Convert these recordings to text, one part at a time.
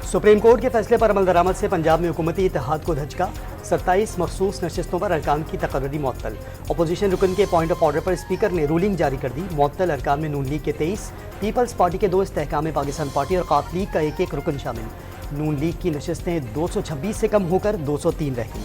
Supreme court के फैसले पर अमल दरामद से पंजाब में हुकूमती इत्तेहाद को धचका। 27 मखसूस नशिस्तों पर अरकान की तकर्री मुअत्तल। अपोजिशन रुकन के पॉइंट ऑफ ऑर्डर पर स्पीकर ने रूलिंग जारी कर दी। मुअत्तल अरकान में नून लीग के 23, पीपल्स पार्टी के 2, इस्तेहकाम पाकिस्तान पार्टी और काफ लीग का एक रुकन शामिल। नून लीग की नशिस्तें 226 से कम होकर 203 रह गई।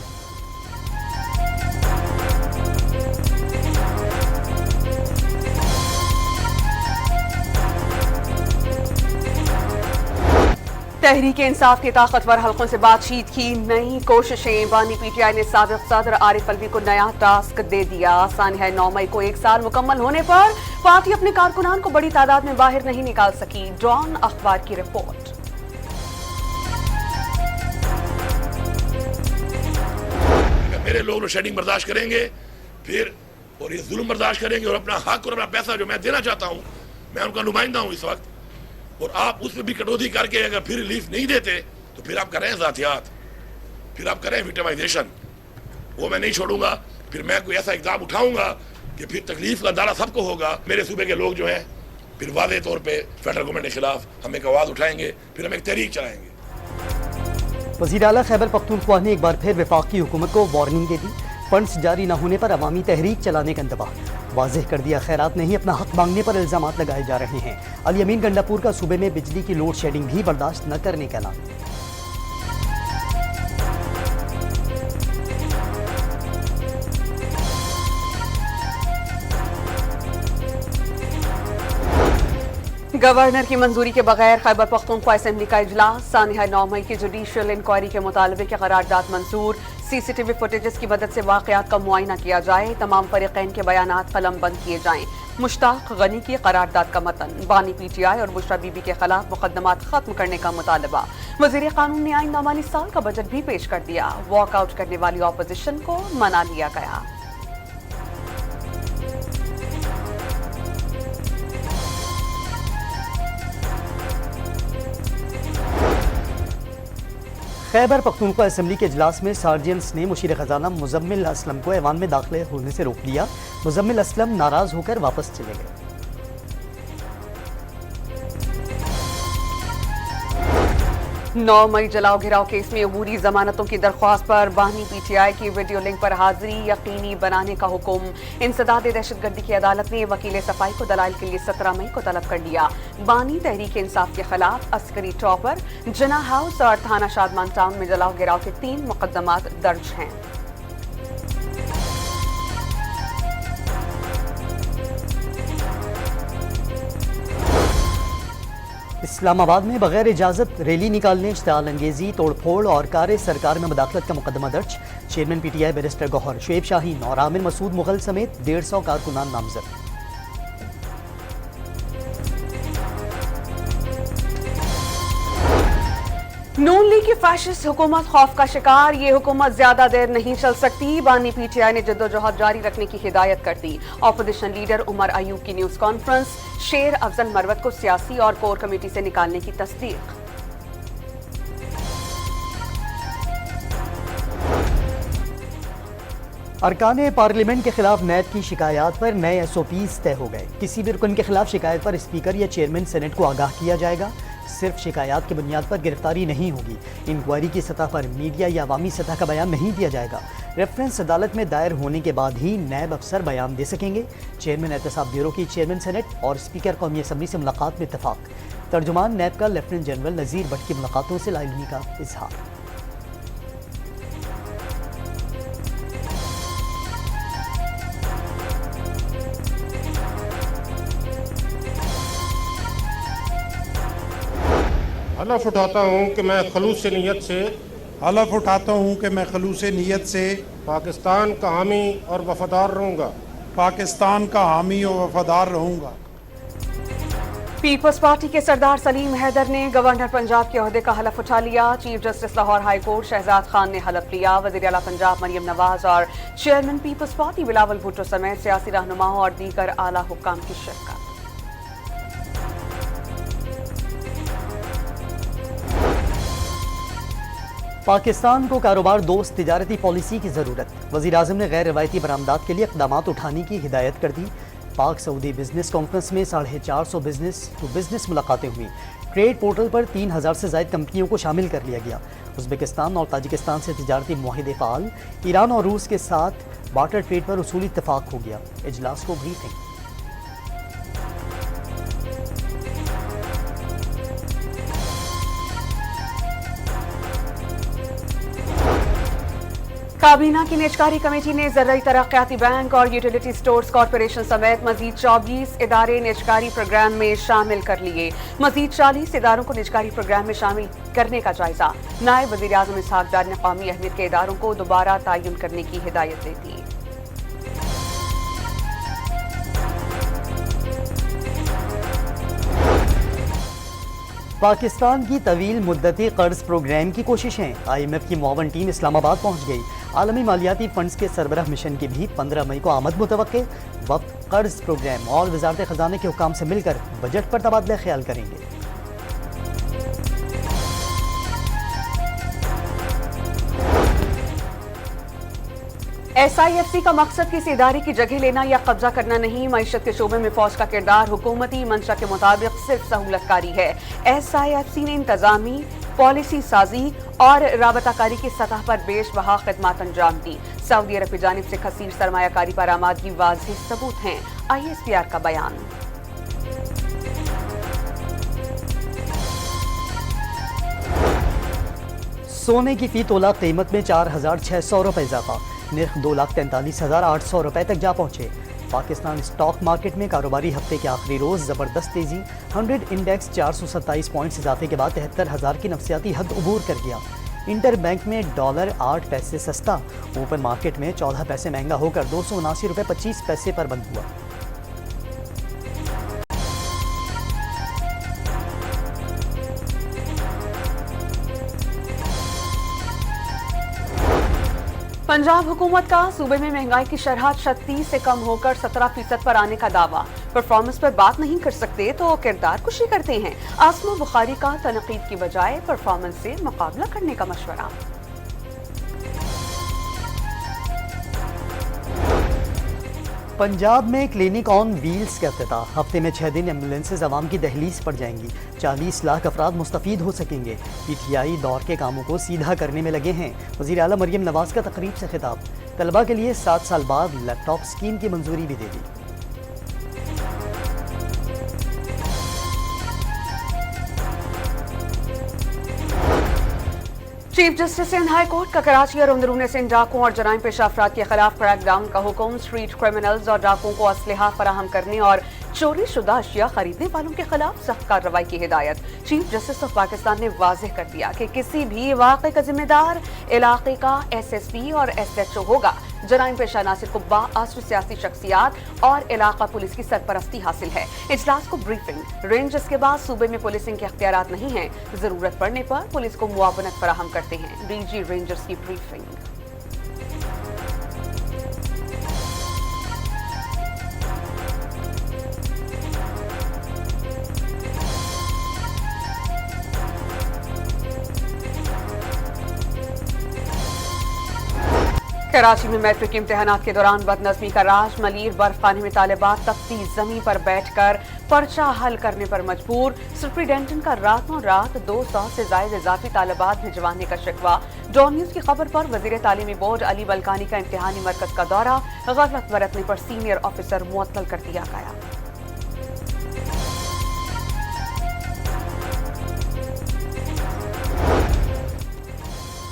तहरीक इंसाफ के ताकतवर हल्कों से बातचीत की नई कोशिशें। बानी पीटीआई ने साबिक सदर आरिफ अलवी को नया टास्क दे दिया। आसान है 9 मई को 1 साल मुकम्मल होने पर पार्टी अपने कारकुनान को बड़ी तादाद में बाहर नहीं निकाल सकी। डॉन अखबार की रिपोर्ट। मेरे लोग शेडिंग बर्दाश्त करेंगे फिर और ये जुल्म बर्दाश्त करेंगे और अपना हक और अपना पैसा जो मैं देना चाहता हूँ, मैं उनका नुमाइंदा हूँ इस वक्त, और आप उसमें भी कटौती करके अगर फिर रिलीफ नहीं देते तो फिर आप कर रहे हैं ज़ातियात, फिर आप कर रहे हैं विक्टिमाइजेशन। वो मैं नहीं छोड़ूंगा। फिर मैं कोई ऐसा इक़दाम उठाऊंगा कि फिर तकलीफ का अंदाजा सबको होगा। मेरे सूबे के लोग जो हैं फिर वाज़े तौर पे फेडरल गवर्नमेंट के खिलाफ हम एक आवाज़ उठाएंगे, फिर हम एक तहरीक चलाएंगे। वज़ीर आला खैबर पख्तूनख्वा ने एक बार फिर वफाकी हुकूमत को वार्निंग दे दी। फंड्स जारी न होने पर अवामी तहरीक चलाने का इंतबाह। वाज़ेह कर दिया खैरात नहीं अपना हक मांगने पर इल्ज़ामात लगाए जा रहे हैं। अली अमीन गंडापुर का सूबे में बिजली की लोड शेडिंग भी बर्दाश्त न करने का ऐलान। गवर्नर की मंजूरी के बगैर खैबर पख्तूनख्वा असेंबली का इजलास। सानिया 9 मई की जुडिशियल इंक्वायरी के मुतालबे के करारदाद मंजूर। सीसीटीवी फुटेजेस की मदद से वाकयात का मुआयना किया जाए। तमाम फरीकैन के बयानात कलम बंद किए जाएं। मुश्ताक गनी की करारदाद का मतन। बानी पीटीआई और बुशरा बीबी के खिलाफ मुकदमात खत्म करने का मुतालबा। वज़ीर कानून ने आइन माली साल का बजट भी पेश कर दिया। वॉकआउट करने वाली ऑपोजिशन को मना लिया गया। खैबर पख्तूनख्वा असेंबली के इजलास में सार्जेंट्स ने मुशीर खजाना मुजम्मिल असलम को ऐवान में दाखिल होने से रोक दिया। मुजम्मिल असलम नाराज होकर वापस चले गए। 9 मई जलाओ घिराव केस में अबूरी जमानतों की दरख्वास्त पर बानी पीटीआई की वीडियो लिंक पर हाजिरी यकीनी बनाने का हुक्म। इंसदाद दहशतगर्दी की अदालत ने वकील सफाई को दलाइल के लिए 17 मई को तलब कर लिया। बानी तहरीक इंसाफ के खिलाफ अस्करी टॉपर, जना हाउस और थाना शादमान टाउन में जलाओ घिराव के 3 मुकदमात दर्ज हैं। इस्लामाबाद में बगैर इजाज़त रैली निकालने, इश्तिआल अंगेजी, तोड़फोड़ और कार सरकार में मुदाखलत का मुकदमा दर्ज। Chairman PTI barrister Gohar, Shoaib Shaheen और आमिर मसूद मुगल समेत 150 कारकुनान नामजद। नून लीग की फैशिस्ट हुकूमत खौफ का शिकार। ये हुकूमत ज्यादा देर नहीं चल सकती। बानी पीटीआई ने जद्दोजहद जारी रखने की हिदायत कर दी। ऑपोजिशन लीडर उमर अयूब की न्यूज कॉन्फ्रेंस। शेर अफजल मरवत को सियासी और कोर कमेटी से निकालने की तस्दीक। अरकान पार्लियामेंट के खिलाफ नैब की शिकायत पर नए SOPs तय हो गए। किसी भी रुकन के खिलाफ शिकायत पर स्पीकर या चेयरमैन सेनेट को आगाह किया जाएगा। सिर्फ शिकायत की बुनियाद पर गिरफ्तारी नहीं होगी। इंक्वायरी की सतह पर मीडिया या अवामी सतह का बयान नहीं दिया जाएगा। रेफरेंस अदालत में दायर होने के बाद ही नैब अफसर बयान दे सकेंगे। चेयरमैन एहतसाब ब्यूरो की चेयरमैन सेनेट और स्पीकर कौमी असम्बली से मुलाकात में इत्तफाक। तर्जुमान नैब का लेफ्टिनेंट जनरल नज़ीर भट्ट की मुलाकातों से लाइलमी का इजहार। हलफ उठाता हूँ कि मैं खलूस नीयत से पाकिस्तान का हामी और वफादार रहूँगा। पीपल्स पार्टी के सरदार सलीम हैदर ने गवर्नर पंजाब के ओहदे का हलफ उठा लिया। Chief justice Lahore high court Shahzad Khan ने हलफ लिया। वज़ीर आला पंजाब मरियम नवाज और chairman Peoples Party Bilawal Bhutto समेत सियासी रहनुमाओं और दीगर आला हुक्काम की शिरकत। पाकिस्तान को कारोबार दोस्त तिजारती पॉलिसी की ज़रूरत। वज़ीर आज़म ने गैर रवायती बरामदात के लिए इक़दाम उठाने की हिदायत कर दी। पाक सऊदी बिजनेस कॉन्फ्रेंस में 450 बिजनेस टू बिजनेस मुलाकातें हुई। ट्रेड पोर्टल पर 3000 से ज़ायद कंपनियों को शामिल कर लिया गया। उज़्बेकिस्तान और ताजिकिस्तान से तिजारती मुआहिदे फ़ाल, ईरान और रूस के साथ बार्टर ट्रेड पर उसूली इत्तफाक हो गया। इजलास को ब्रीफिंग। काबीना की निजकारी कमेटी ने ज़रई तरक्याती बैंक और यूटिलिटी स्टोर्स कॉरपोरेशन समेत मजीद 24 इदारे निजकारी प्रोग्राम में शामिल कर लिए। मजीद 40 इदारों को निजकारी प्रोग्राम में शामिल करने का जायजा। नायब वज़ीर आज़म इसहाक डार ने कौमी अहमियत के इदारों को दोबारा तयन करने की हिदायत दे दी। पाकिस्तान की तवील मुद्दती कर्ज प्रोग्राम की कोशिशें। IMF की मुआवन टीम इस्लामाबाद पहुंच गई। आलमी मालियाती फंड्स के सरबराह मिशन की भी 15 मई को आमद मुतवक्के। वक्त कर्ज प्रोग्राम और वजारत खजाने के हुकाम से मिलकर बजट पर तबादला ख्याल करेंगे। SIFC का मकसद किसी इदारे की जगह लेना या कब्जा करना नहीं। मईशत के शोबे में फौज का किरदार हुकूमती मंशा के मुताबिक सिर्फ सहूलतकारी है। SIFC ने इंतजामी, पॉलिसी साजी और राबताकारी की सतह पर बेश बहा खिदमत अंजाम दी। सऊदी अरब की जानिब से खसीर सरमायाकारी पर आमादगी वाज़ेह सबूत हैं। ISPR का बयान। सोने की फी तोला कीमत में 4600 रुपये इजाफा। निर्ख 2,43,800 रुपये तक जा पहुंचे। पाकिस्तान स्टॉक मार्केट में कारोबारी हफ्ते के आखिरी रोज जबरदस्त तेजी। 100 इंडेक्स 427 पॉइंट्स इजाफे के बाद 73,000 की नफसियाती हद उबूर कर गया। इंटर बैंक में डॉलर 8 पैसे सस्ता, ओपन मार्केट में 14 पैसे महंगा होकर 279 रुपये 25 पैसे पर बंद हुआ। पंजाब हुकूमत का सूबे में महंगाई की शरह 36 से कम होकर 17% पर आने का दावा। परफॉर्मेंस पर बात नहीं कर सकते तो किरदार कुशी करते हैं। आसमा बुखारी का तनकीद की बजाय परफॉर्मेंस से मुकाबला करने का मशवरा। पंजाब में क्लिनिक ऑन व्हील्स का इफ्तिताह। हफ्ते में 6 दिन एम्बुलेंसेज आवाम की दहलीज पर जाएंगी। 40 लाख अफराद मुस्तफीद हो सकेंगे। PTI दौर के कामों को सीधा करने में लगे हैं। वज़ीर आला मरियम नवाज का तकरीब से खिताब। तलबा के लिए 7 साल बाद लैपटॉप स्कीम की मंजूरी भी दे दी। Chief justice Sindh high court का कराची और अंदरून सिंध डाकुओं और जराइम पेशा अफराद के खिलाफ क्रैकडाउन का हुक्म। स्ट्रीट क्रिमिनल्स और डाकुओं को असलहा फराहम करने और चोरी शुदा अशिया खरीदने वालों के खिलाफ सख्त कार्रवाई की हिदायत। चीफ जस्टिस ऑफ पाकिस्तान ने वाज़ेह कर दिया कि किसी भी वाक़े का जिम्मेदार इलाके का SSP और SHO होगा। जराइम पेशा अनासिर को बाअसर सियासी शख्सियात और इलाका पुलिस की सरपरस्ती हासिल है। इजलास को ब्रीफिंग। रेंजर्स के बाद सूबे में पुलिसिंग के अख्तियारात नहीं हैं। जरूरत पड़ने पर पुलिस को मुआवनत फराहम करते हैं। DG रेंजर्स की ब्रीफिंग। कराची में मैट्रिक इम्तिहानात के दौरान बदनज़मी का राज। मलीर बर्फखाने में तालिबात तपती जमीन पर बैठकर पर्चा हल करने पर मजबूर। सुप्रीडेंटेंट का रातों रात 200 से ज्यादा इजाफी तालिबात भिजवाने का शिकवा। डॉन न्यूज की खबर पर वजीर तालीमी बोर्ड अली बलकानी का इम्तिहानी मरकज का दौरा। गलत बरतने पर सीनियर ऑफिसर मुअत्तल कर दिया गया।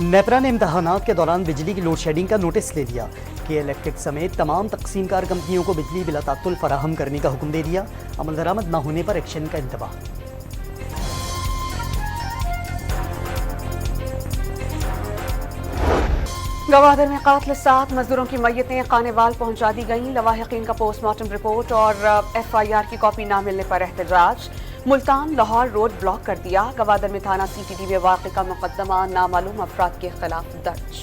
नेपरा ने इम्तहानात के दौरान बिजली की लोड शेडिंग का नोटिस ले लिया। के इलेक्ट्रिक समेत तमाम तकसीमकार कंपनियों को बिजली बिला तात्तुल फराहम करने का हुक्म दे दिया। अमल दरामद न होने पर एक्शन का इंतबाह। गवादर में कातिल 7 मजदूरों की मैयतें कानेवाल पहुंचा दी गईं। लवाहिकीन का पोस्टमार्टम रिपोर्ट और FIR की कॉपी न मिलने पर एहतजाज। मुल्तान लाहौर रोड ब्लॉक कर दिया। गवादर में थाना CTD में वाक़े का मुकदमा नामालूम अफराद के खिलाफ दर्ज।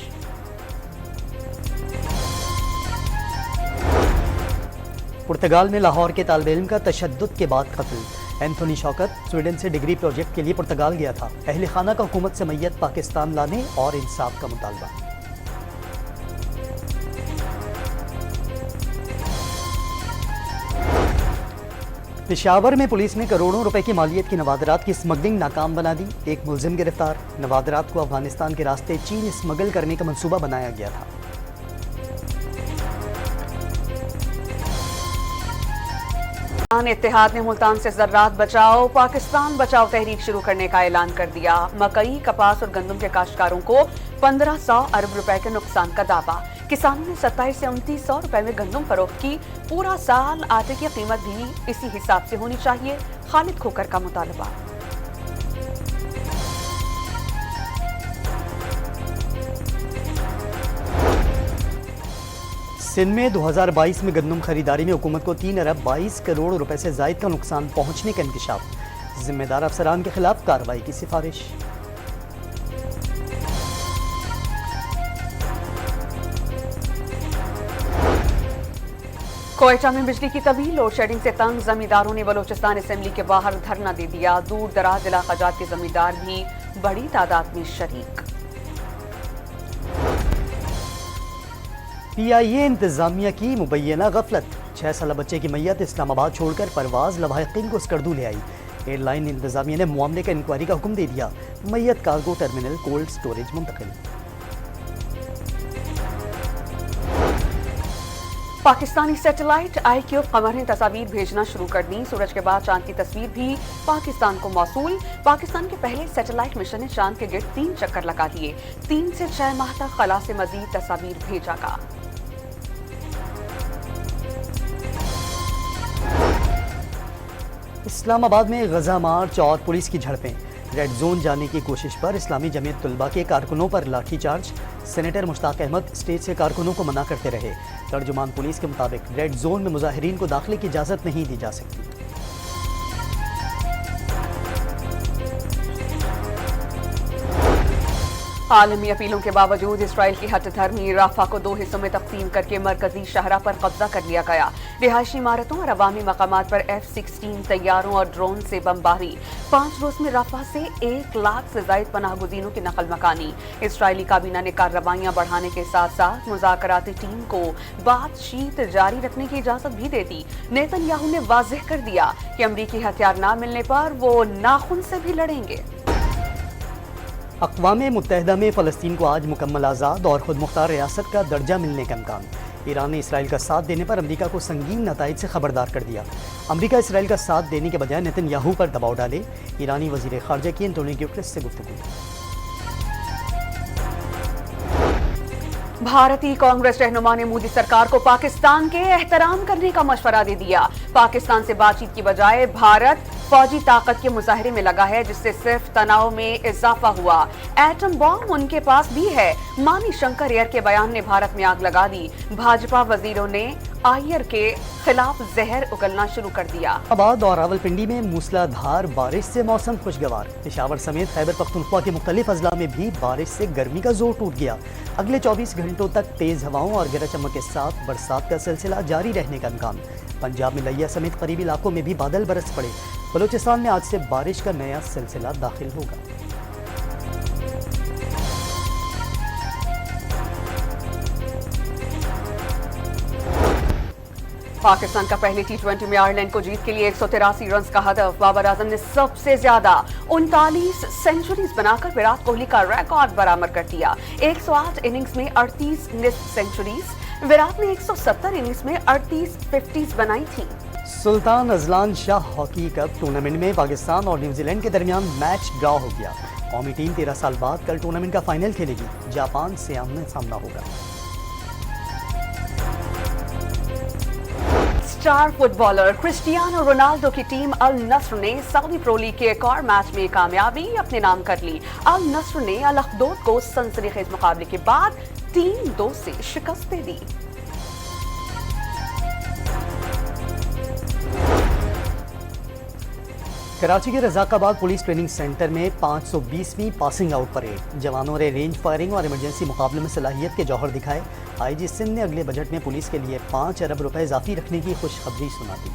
पुर्तगाल में लाहौर के तालिब इल्म का तशद्दुद के बाद कत्ल। एंथोनी शौकत स्वीडन से डिग्री प्रोजेक्ट के लिए पुर्तगाल गया था। अहले खाना का हुकूमत से मैयत पाकिस्तान लाने और इंसाफ का मुतालबा। पेशावर में पुलिस ने करोड़ों रुपए की मालियत की नवादरात की स्मगलिंग नाकाम बना दी। एक मुलजिम गिरफ्तार। नवादरात को अफगानिस्तान के रास्ते चीन स्मगल करने का मंसूबा बनाया गया था। इत्तेहाद ने मुल्तान से ज़र्रात बचाओ पाकिस्तान बचाओ तहरीक शुरू करने का ऐलान कर दिया। मकई, कपास और गंदम के काश्तकारों को 1500 अरब रुपए के नुकसान का दावा। किसानों ने 27 से 2900 रुपए में गंदम फरोख्त की। पूरा साल आटे की कीमत भी इसी हिसाब से होनी चाहिए। खालिद खोकर का मुतालबा। सिंध में 2022 में गंदम खरीदारी में हुकूमत को 3 अरब 22 करोड़ रुपए से जायद का नुकसान पहुंचने का इंकशाफ। जिम्मेदार अफसरान के खिलाफ कार्रवाई की सिफारिश। कोयटा में बिजली की तवील लोड शेडिंग से तंग जमींदारों ने बलोचिस्तान असेंबली के बाहर धरना दे दिया। दूर दराज इलाकाजात के जमींदार भी बड़ी तादाद में शरीक। PIA इंतजामिया की मुबैना गफलत। 6 साल बच्चे की मैयत इस्लामाबाद छोड़कर परवाज लवाहिकीन को स्कर्दू ले आई। एयरलाइन इंतजामिया ने मामले का इंक्वायरी का हुक्म दे दिया। मैयत कार्गो टर्मिनल कोल्ड स्टोरेज मुंतकिल। पाकिस्तानी सैटेलाइट IQ कमर ने तस्वीर भेजना शुरू कर दी। सूरज के बाद चांद की तस्वीर भी पाकिस्तान को मौसूल। पाकिस्तान के पहले सैटेलाइट मिशन ने चांद के गिर्द 3 चक्कर लगा दिए। 3 से 6 माह तक खला से मजीद तस्वीर भेजागा। इस्लामाबाद में गजा मार्च और पुलिस की झड़पें। रेड जोन जाने की कोशिश पर इस्लामी जमीयत तुलबा के कारकुनों पर लाठीचार्ज। सेनेटर मुश्ताक अहमद स्टेज से कारकुनों को मना करते रहे। तर्जुमान पुलिस के मुताबिक रेड जोन में मुजाहिरीन को दाखिले की इजाजत नहीं दी जा सकती। आलमी अपीलों के बावजूद इसराइल की हठधर्मी राफा को 2 हिस्सों में तकसीम करके मरकजी शहरा पर कब्जा कर लिया गया। रिहायशी इमारतों और अवामी मकामात पर F-16 तैयारों और ड्रोन से बमबारी। 5 रोज में राफा से 1 लाख से ज्यादा पनाह गुज़ीरों की नकल मकानी। इसराइली काबीना ने कार्रवाइयां बढ़ाने के साथ साथ मुज़ाकराती टीम को बातचीत जारी रखने की इजाजत भी दे दी। नेतन्याहू ने वाज़ेह कर दिया कि अमरीकी हथियार न मिलने पर वो नाखून से भी लड़ेंगे। अक़वाम मुत्तहिदा में फ़लस्तीन को आज मुकम्मल आज़ाद और खुद मुख्तार रियासत का दर्जा मिलने का इम्कान। ईरान ने इसराइल का साथ देने पर अमरीका को संगीन नताइज से खबरदार कर दिया। अमरीका इसराइल का साथ देने के बजाय नेतन्याहू पर दबाव डाले। ईरानी वज़ीर ख़ारजा की एंटोनी गुटेरेस से गुफ्तगू। भारतीय कांग्रेस रहनुमा ने मोदी सरकार को पाकिस्तान के एहतराम करने का मशवरा दे दिया। पाकिस्तान से बातचीत की बजाय भारत फौजी ताकत के मुजाहरे में लगा है, जिससे सिर्फ तनाव में इजाफा हुआ। एटम बॉम्ब उनके पास भी है। मानी शंकर एयर के बयान ने भारत में आग लगा दी। भाजपा वजीरों ने आयर के खिलाफ जहर उगलना शुरू कर दिया। इस्लामाबाद और रावलपिंडी में मूसलाधार बारिश से मौसम खुशगवार। पेशावर समेत खैबर पख्तूनख्वा के मुख्तलिफ अजला में भी बारिश से गर्मी का जोर टूट गया। अगले 24 घंटों तक तेज हवाओं और गरज चमक के साथ बरसात का सिलसिला जारी रहने का इम्कान। पंजाब में लिया समेत करीबी इलाकों में भी बादल बरस पड़े। बलूचिस्तान में आज से बारिश का नया सिलसिला दाखिल होगा। पाकिस्तान का पहले T20 में आयरलैंड को जीत के लिए 183 रन का हदफ। बाबर आजम ने सबसे ज्यादा 39 सेंचुरीज बनाकर विराट कोहली का रिकॉर्ड बरामद कर दिया। 108 इनिंग्स में 38 निस्फ सेंचुरीज। विराट ने 170 इनिंग्स में 38 50s बनाई थी। Sultan Azlan Shah hockey cup tournament में पाकिस्तान और न्यूजीलैंड के दरमियान मैच ड्रॉ हो गया। कौमी टीम 13 साल बाद कल टूर्नामेंट का फाइनल खेलेगी। जापान से आमने सामना होगा। स्टार फुटबॉलर क्रिस्टियानो रोनाल्डो की टीम अल नस्र ने सऊदी प्रो लीग के एक और मैच में कामयाबी अपने नाम कर ली। अल नस्र ने अल अखदूद को सनसनीखेज मुकाबले के बाद 3-2 से शिकस्त दे दी। कराची के रजाकाबाद पुलिस ट्रेनिंग सेंटर में 520वीं पासिंग आउट परेड। जवानों ने रेंज फायरिंग और इमरजेंसी मुकाबले में सलाहियत के जौहर दिखाए। IG सिंध ने अगले बजट में पुलिस के लिए 5 अरब रुपए इजाफी रखने की खुशखबरी सुना दी।